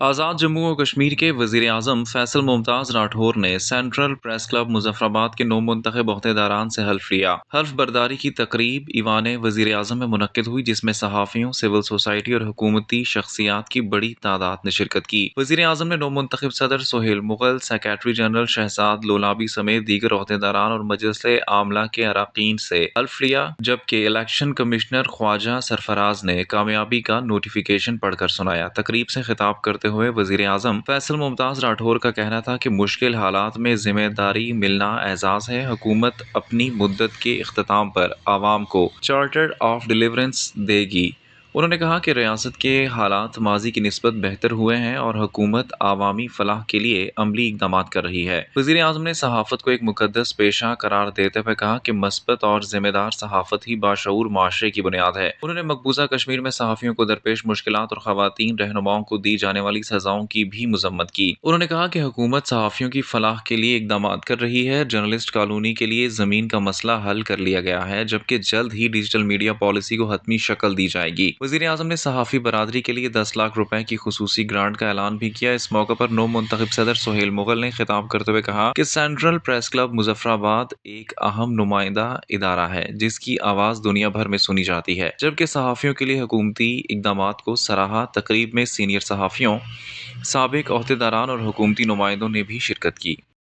आज़ाद जम्मू और कश्मीर के वज़ीर आज़म फैसल मुमताज़ राठौर ने सेंट्रल प्रेस क्लब मुजफ्फराबाद के नौ मुंतखब अहदेदारान से हल्फ लिया। हल्फ बर्दारी की तकरीब ईवान वज़ीर आज़म में मुनक्किद हुई, जिसमें सहाफ़ियों, सिविल सोसाइटी और हुकूमती शख्सियात की बड़ी तादाद ने शिरकत की। वज़ीर आज़म ने नौ मुंतखब सदर सोहेल मुगल, सेक्रेटरी जनरल शहजाद लोलाबी समेत दीगर अहदेदारान और मजलिस आमला के अरकान से हल्फ लिया, जबकि इलेक्शन कमिश्नर ख्वाजा सरफराज ने कामयाबी का नोटिफिकेशन पढ़कर सुनाया। तकरीब से खिताब करते हुए वज़ीर आज़म फैसल मुमताज़ राठौर का कहना था कि मुश्किल हालात में जिम्मेदारी मिलना एजाज़ है। हुकूमत अपनी मुद्दत के इख्तिताम पर आवाम को चार्टर ऑफ डिलीवरेंस देगी। उन्होंने कहा कि रियासत के हालात माजी की निस्बत बेहतर हुए हैं और हुकूमत आवामी फलाह के लिए अमली इकदाम कर रही है। वज़ीर आज़म ने सहाफ़त को एक मुक़द्दस पेशा करार देते हुए कहा कि मस्बत और जिम्मेदार सहाफ़त ही बाशऊर माशरे की बुनियाद है। उन्होंने मकबूजा कश्मीर में सहाफ़ियों को दरपेश मुश्किलात और ख़वातीन रहनुमाओं को दी जाने वाली सज़ाओं की भी मज़म्मत की। उन्होंने कहा कि हुकूमत सहाफ़ियों की फलाह के लिए इकदाम कर रही है। जर्नलिस्ट कॉलोनी के लिए ज़मीन का मसला हल कर लिया गया है, जबकि जल्द ही डिजिटल मीडिया पॉलिसी को हतमी शक्ल दी जाएगी। वज़ीर आज़म ने सहाफ़ी बरादरी के लिए 10 लाख रुपए की खुसूसी ग्रांट का ऐलान भी किया। इस मौके पर नौ मुंतखब सदर सोहेल मुगल ने खिताब करते हुए कहा कि सेंट्रल प्रेस क्लब मुजफ्फराबाद एक अहम नुमाइंदा इदारा है, जिसकी आवाज़ दुनिया भर में सुनी जाती है, जबकि सहाफ़ियों के लिए हुकूमती इकदाम को सराहा। तकरीब में सीनियर सहाफ़ियों, साबिक अहदेदारान और हुकूमती नुमाइंदों ने भी शिरकत की।